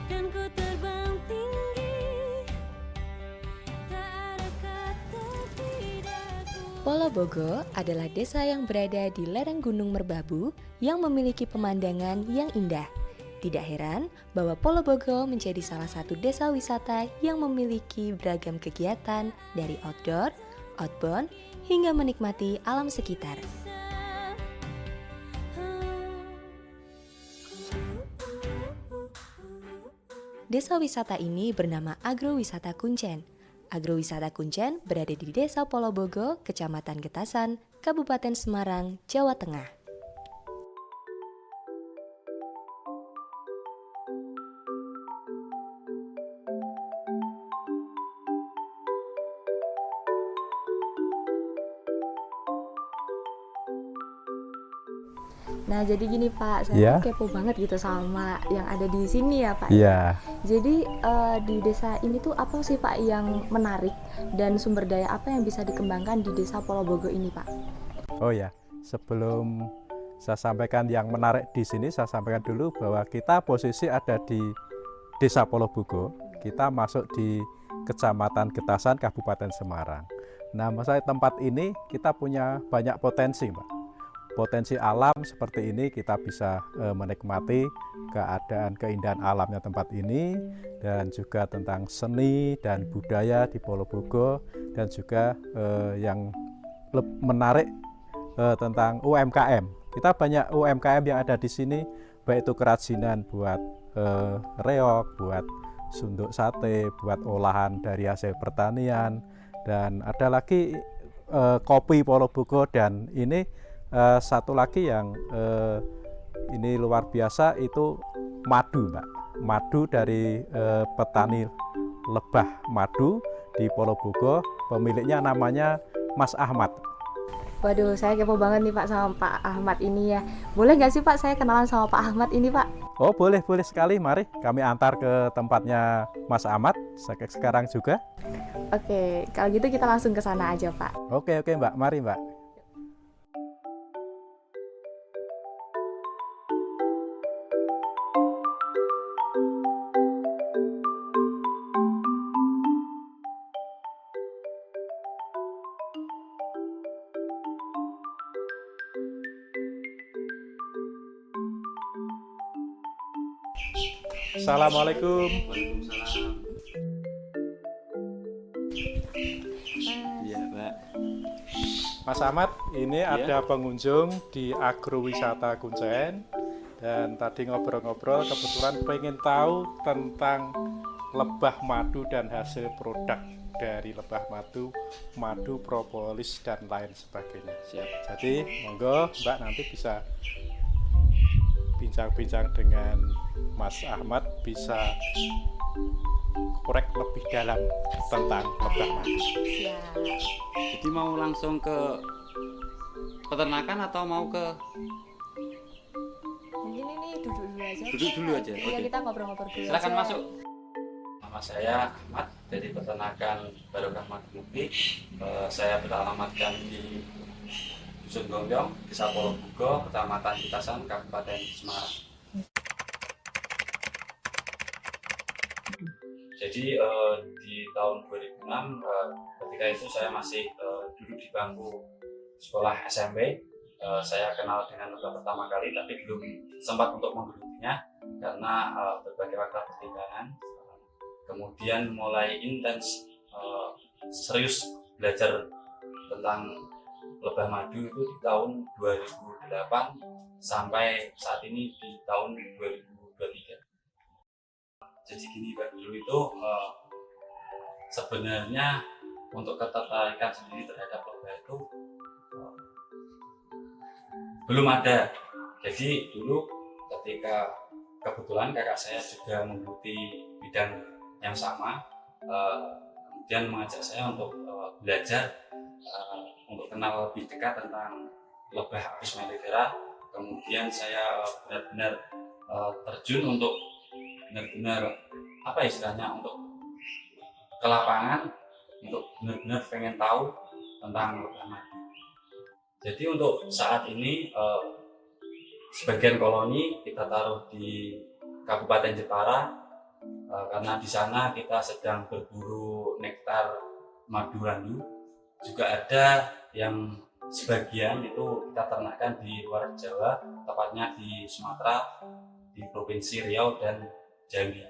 dan ku terbang tinggi, tak ada kata tidak ku. Polobogo adalah desa yang berada di lereng Gunung Merbabu yang memiliki pemandangan yang indah. Tidak heran bahwa Polobogo menjadi salah satu desa wisata yang memiliki beragam kegiatan dari outdoor, outbound, hingga menikmati alam sekitar. Desa wisata ini bernama Agrowisata Kuncen. Agrowisata Kuncen berada di Desa Polobogo, Kecamatan Getasan, Kabupaten Semarang, Jawa Tengah. Nah, jadi gini Pak, saya Iya. tuh kepo banget gitu sama yang ada di sini ya Pak. Iya. Jadi di desa ini tuh apa sih Pak yang menarik dan sumber daya apa yang bisa dikembangkan di desa Polobogo ini Pak? Oh ya, sebelum saya sampaikan yang menarik di sini, saya sampaikan dulu bahwa kita posisi ada di Desa Polobogo. Kita masuk di Kecamatan Getasan, Kabupaten Semarang. Nah, masalah tempat ini kita punya banyak potensi, Pak. Potensi alam seperti ini kita bisa menikmati keadaan keindahan alamnya tempat ini, dan juga tentang seni dan budaya di Polobogo, dan juga yang menarik tentang UMKM. Kita banyak UMKM yang ada di sini, baik itu kerajinan buat reok, buat sunduk sate, buat olahan dari hasil pertanian, dan ada lagi kopi Polobogo, dan ini satu lagi yang ini luar biasa itu madu, Mbak. Madu dari petani lebah madu di Polobogo, pemiliknya namanya Mas Ahmad. Waduh, saya kepo banget nih Pak sama Pak Ahmad ini ya. Boleh nggak sih Pak saya kenalan sama Pak Ahmad ini Pak? Oh, boleh sekali. Mari kami antar ke tempatnya Mas Ahmad sekarang juga. Oke, kalau gitu kita langsung ke sana aja Pak. Oke Mbak, mari Mbak. Assalamualaikum. Waalaikumsalam. Iya, Mbak. Mas Ahmad, ini ada pengunjung di Agrowisata Kuncen, dan tadi ngobrol-ngobrol kebetulan pengen tahu tentang lebah madu dan hasil produk dari lebah madu, madu propolis dan lain sebagainya. Siap. Jadi monggo Mbak nanti bisa bincang-bincang dengan Mas Ahmad, bisa korek lebih dalam tentang lebah madu. Siap. Jadi mau langsung ke peternakan atau mau ke Mungkin ini duduk dulu aja. Duduk dulu aja, Iya, oke. kita ngobrol-ngobrol dulu. silakan aja. masuk. Nama saya Ahmad dari peternakan Barokah Madu Mukti. Saya beralamatkan di Dusun Gongyong, Desa Polobogo, Kecamatan Getasan, Kabupaten Semarang. Jadi di tahun 2006 ketika itu saya masih duduk di bangku sekolah SMP. Saya kenal dengan lebah pertama kali, tapi belum sempat untuk menggelutinya karena berbagai faktor pertimbangan. Kemudian mulai intens serius belajar tentang lebah madu itu di tahun 2008 sampai saat ini di tahun 2023. Jadi gini Pak, dulu itu sebenarnya untuk ketertarikan sendiri terhadap lebah itu belum ada. Jadi dulu ketika kebetulan kakak saya juga menggeluti bidang yang sama, kemudian mengajak saya untuk belajar untuk kenal lebih dekat tentang lebah Apis mellifera. Kemudian saya benar-benar terjun untuk benar-benar apa istilahnya, untuk ke lapangan, untuk benar-benar pengen tahu tentang lebah madu. Jadi untuk saat ini sebagian koloni kita taruh di Kabupaten Jepara, karena di sana kita sedang berburu nektar madu randu. Juga ada yang sebagian itu kita ternakkan di luar Jawa, tepatnya di Sumatera, di Provinsi Riau dan Jambi.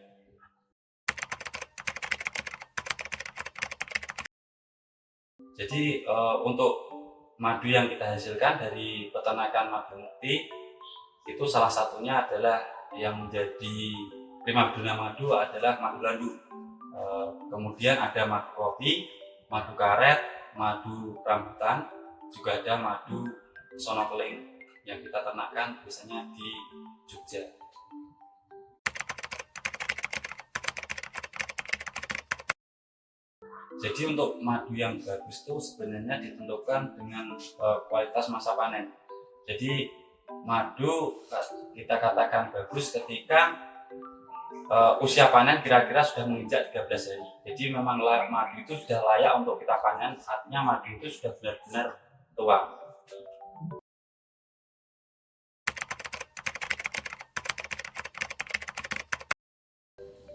Jadi untuk madu yang kita hasilkan dari peternakan madu mukti itu salah satunya adalah yang menjadi primadona madu adalah madu randu. Kemudian ada madu kopi, madu karet, madu rambutan, juga ada madu sonokeling yang kita ternakkan biasanya di Jogja. Jadi untuk madu yang bagus itu sebenarnya ditentukan dengan kualitas masa panen. Jadi madu kita katakan bagus ketika usia panen kira-kira sudah menginjak 13 hari. Jadi memang madu itu sudah layak untuk kita panen, artinya madu itu sudah benar-benar tua.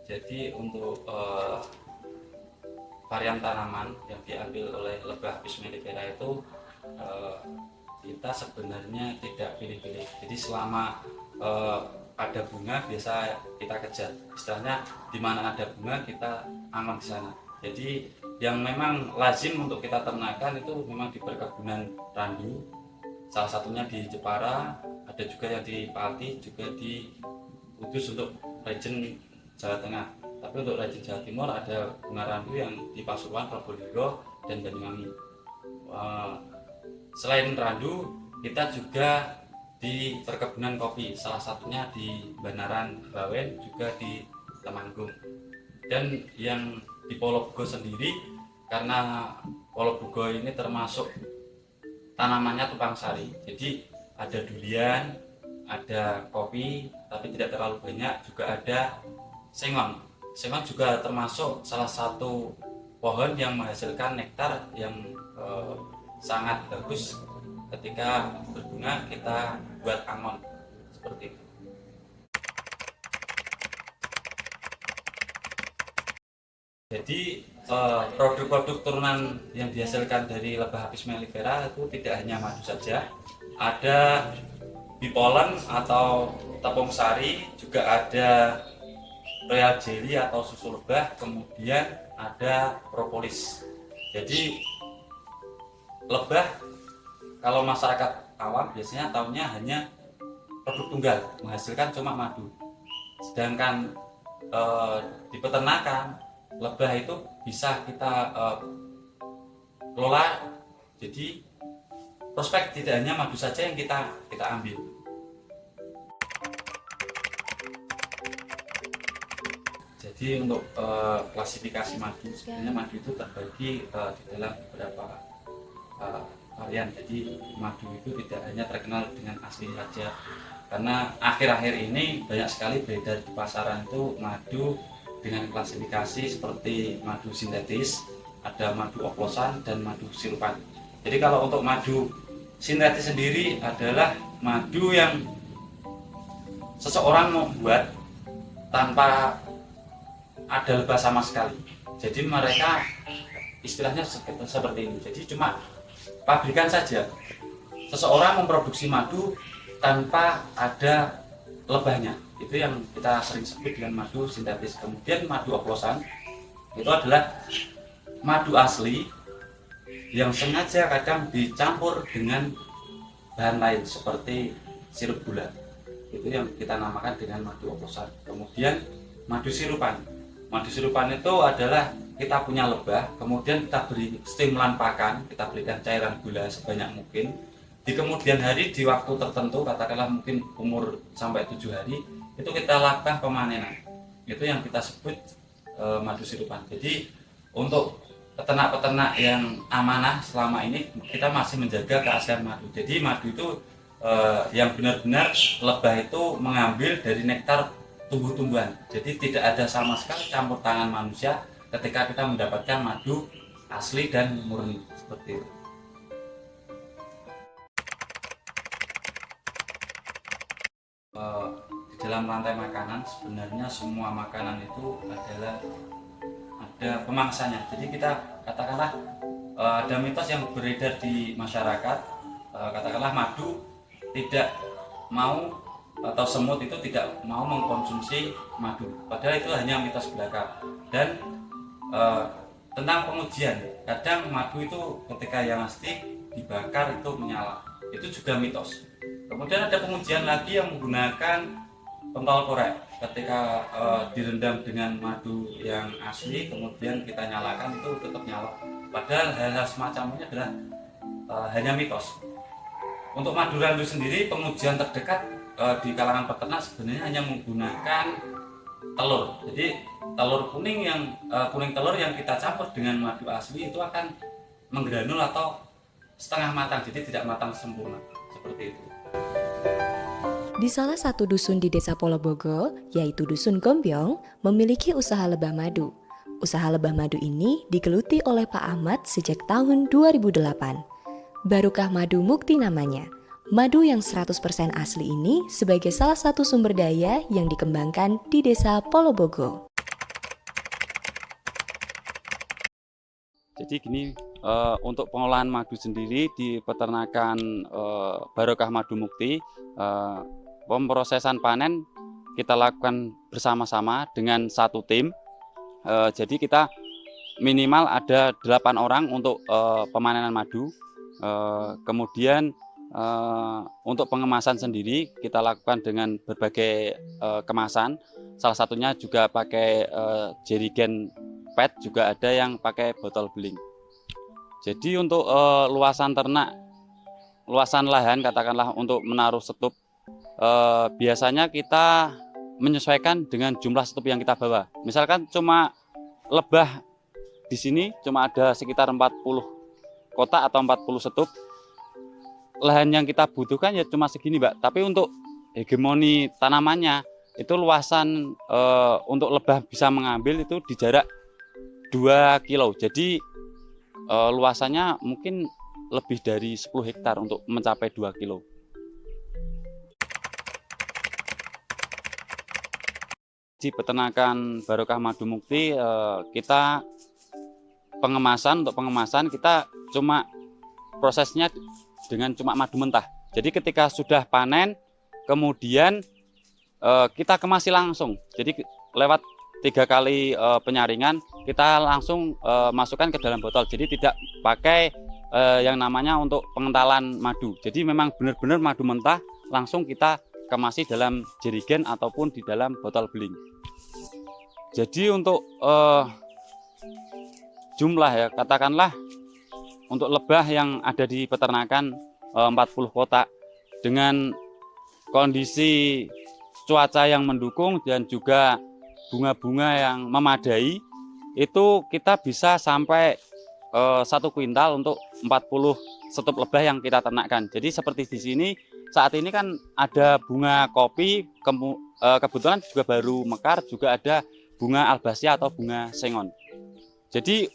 Jadi untuk varian tanaman yang diambil oleh lebah Apis mellifera itu kita sebenarnya tidak pilih-pilih. Jadi selama ada bunga biasa kita kejar. Istilahnya di mana ada bunga kita aman di sana. Jadi yang memang lazim untuk kita ternakan itu memang di perkebunan randu. Salah satunya di Jepara, ada juga yang di Pati, juga di Kudus untuk region Jawa Tengah. Tapi untuk region Jawa Timur ada bunga randu yang di Pasuruan, Probolinggo, dan Banyuwangi. Selain randu, kita juga di perkebunan kopi, salah satunya di Banaran Bawen, juga di Temanggung. Dan yang di Polobogo sendiri, karena Polobogo ini termasuk tanamannya tumpang sari, jadi ada durian, ada kopi, tapi tidak terlalu banyak, juga ada sengon. Sengon juga termasuk salah satu pohon yang menghasilkan nektar yang sangat bagus. Ketika berbunga kita buat angon seperti itu. Jadi produk-produk turunan yang dihasilkan dari lebah Apis mellifera itu tidak hanya madu saja, ada bipolen atau tepung sari, juga ada royal jelly atau susu lebah, kemudian ada propolis. Jadi lebah kalau masyarakat awam biasanya tahunya hanya produk tunggal, menghasilkan cuma madu. Sedangkan di peternakan lebah itu bisa kita kelola. Jadi prospek tidak hanya madu saja yang kita ambil. Jadi untuk klasifikasi madu, sebenarnya madu itu terbagi di dalam beberapa varian. Jadi madu itu tidak hanya terkenal dengan asli saja, karena akhir-akhir ini banyak sekali beredar di pasaran itu madu dengan klasifikasi seperti madu sintetis, ada madu oplosan dan madu sirupan. Jadi kalau untuk madu sintetis sendiri adalah madu yang seseorang mau buat tanpa ada lebah sama sekali. Jadi mereka istilahnya seperti ini. Jadi cuma pabrikan saja. Seseorang memproduksi madu tanpa ada lebahnya. Itu yang kita sering sebut dengan madu sintetis. Kemudian madu oplosan itu adalah madu asli yang sengaja kadang dicampur dengan bahan lain seperti sirup gula. Itu yang kita namakan dengan madu oplosan. Kemudian madu sirupan. Madu sirupan itu adalah kita punya lebah, kemudian kita beri stimulan pakan, kita berikan cairan gula sebanyak mungkin. Di kemudian hari, di waktu tertentu, katakanlah mungkin umur sampai 7 hari, itu kita lakukan pemanenan. Itu yang kita sebut madu sirupan. Jadi untuk peternak-peternak yang amanah selama ini, kita masih menjaga keaslian madu. Jadi madu itu yang benar-benar lebah itu mengambil dari nektar tumbuh-tumbuhan. Jadi tidak ada sama sekali campur tangan manusia ketika kita mendapatkan madu asli dan murni seperti itu. Di dalam rantai makanan sebenarnya semua makanan itu adalah ada pemangsanya. Jadi kita katakanlah ada mitos yang beredar di masyarakat, katakanlah madu tidak mau atau semut itu tidak mau mengkonsumsi madu. Padahal itu hanya mitos belaka. Dan tentang pengujian, kadang madu itu ketika yang asli dibakar itu menyala. Itu juga mitos. Kemudian ada pengujian lagi yang menggunakan pentol korek. Ketika direndam dengan madu yang asli, kemudian kita nyalakan itu tetap nyala. Padahal hal-hal semacam ini adalah hanya mitos. Untuk madu randu sendiri, pengujian terdekat di kalangan peternak sebenarnya hanya menggunakan telur. Jadi telur kuning kuning telur yang kita campur dengan madu asli itu akan menggranul atau setengah matang, jadi tidak matang sempurna seperti itu. Di salah satu dusun di Desa Polobogo, yaitu Dusun Gombyong, memiliki usaha lebah madu. Usaha lebah madu ini digeluti oleh Pak Ahmad sejak tahun 2008. Barukah Madu Mukti namanya. Madu yang 100% asli ini sebagai salah satu sumber daya yang dikembangkan di Desa Polobogo. Jadi gini, untuk pengolahan madu sendiri di peternakan Barokah Madu Mukti, pemrosesan panen kita lakukan bersama-sama dengan satu tim. Jadi kita minimal ada 8 orang untuk pemanenan madu. Kemudian untuk pengemasan sendiri kita lakukan dengan berbagai kemasan. Salah satunya juga pakai jerigen PET, juga ada yang pakai botol beling. Jadi untuk luasan ternak, luasan lahan katakanlah untuk menaruh setup, biasanya kita menyesuaikan dengan jumlah setup yang kita bawa. Misalkan cuma lebah di sini cuma ada sekitar 40 kotak atau 40 setup. Lahan yang kita butuhkan ya cuma segini, Mbak. Tapi untuk hegemoni tanamannya itu luasan untuk lebah bisa mengambil itu di jarak 2 kilo. Jadi luasannya mungkin lebih dari 10 hektar untuk mencapai 2 kilo. Di peternakan Barokah Madu Mukti kita untuk pengemasan kita cuma prosesnya dengan cuma madu mentah. Jadi ketika sudah panen kemudian kita kemasi langsung. Jadi lewat 3 kali penyaringan kita langsung masukkan ke dalam botol. Jadi tidak pakai yang namanya untuk pengentalan madu. Jadi memang benar-benar madu mentah langsung kita kemasi dalam jerigen ataupun di dalam botol beling. Jadi untuk jumlah ya, katakanlah untuk lebah yang ada di peternakan 40 kotak dengan kondisi cuaca yang mendukung dan juga bunga-bunga yang memadai, itu kita bisa sampai 1 kuintal untuk 40 setup lebah yang kita ternakkan. Jadi seperti di sini saat ini kan ada bunga kopi, kebetulan juga baru mekar, juga ada bunga albasia atau bunga sengon. Jadi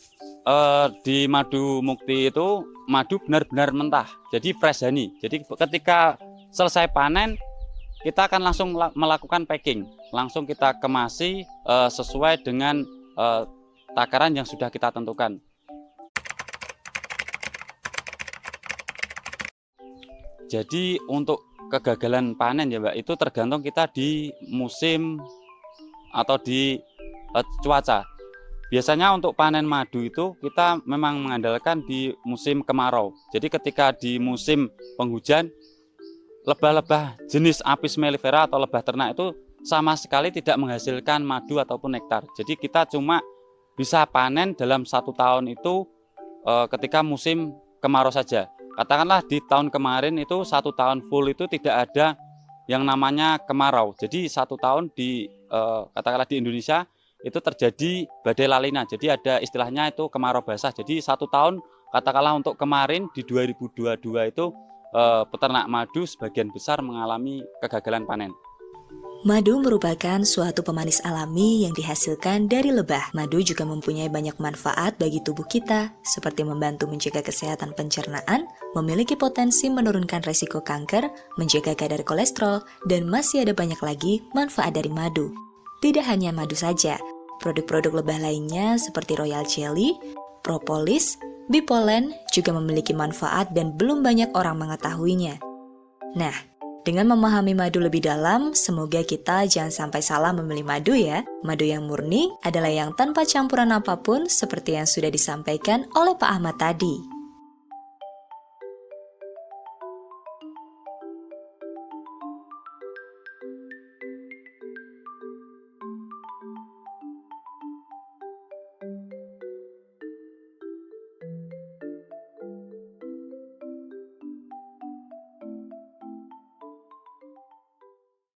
di Madu Mukti itu madu benar-benar mentah, jadi fresh honey. Jadi ketika selesai panen kita akan langsung melakukan packing, langsung kita kemasi sesuai dengan takaran yang sudah kita tentukan. Jadi untuk kegagalan panen ya Mbak, itu tergantung kita di musim atau di cuaca. Biasanya untuk panen madu itu kita memang mengandalkan di musim kemarau. Jadi ketika di musim penghujan, lebah-lebah jenis Apis mellifera atau lebah ternak itu sama sekali tidak menghasilkan madu ataupun nektar. Jadi kita cuma bisa panen dalam 1 tahun itu ketika musim kemarau saja. Katakanlah di tahun kemarin itu 1 tahun full itu tidak ada yang namanya kemarau. Jadi 1 tahun di katakanlah di Indonesia itu terjadi badai La Nina. Jadi ada istilahnya itu kemarau basah. Jadi 1 tahun katakanlah untuk kemarin di 2022 itu peternak madu sebagian besar mengalami kegagalan panen. Madu merupakan suatu pemanis alami yang dihasilkan dari lebah. Madu juga mempunyai banyak manfaat bagi tubuh kita, seperti membantu menjaga kesehatan pencernaan, memiliki potensi menurunkan resiko kanker, menjaga kadar kolesterol, dan masih ada banyak lagi manfaat dari madu. Tidak hanya madu saja, produk-produk lebah lainnya seperti royal jelly, propolis, bee pollen juga memiliki manfaat dan belum banyak orang mengetahuinya. Nah, dengan memahami madu lebih dalam, semoga kita jangan sampai salah memilih madu ya. Madu yang murni adalah yang tanpa campuran apapun seperti yang sudah disampaikan oleh Pak Ahmad tadi.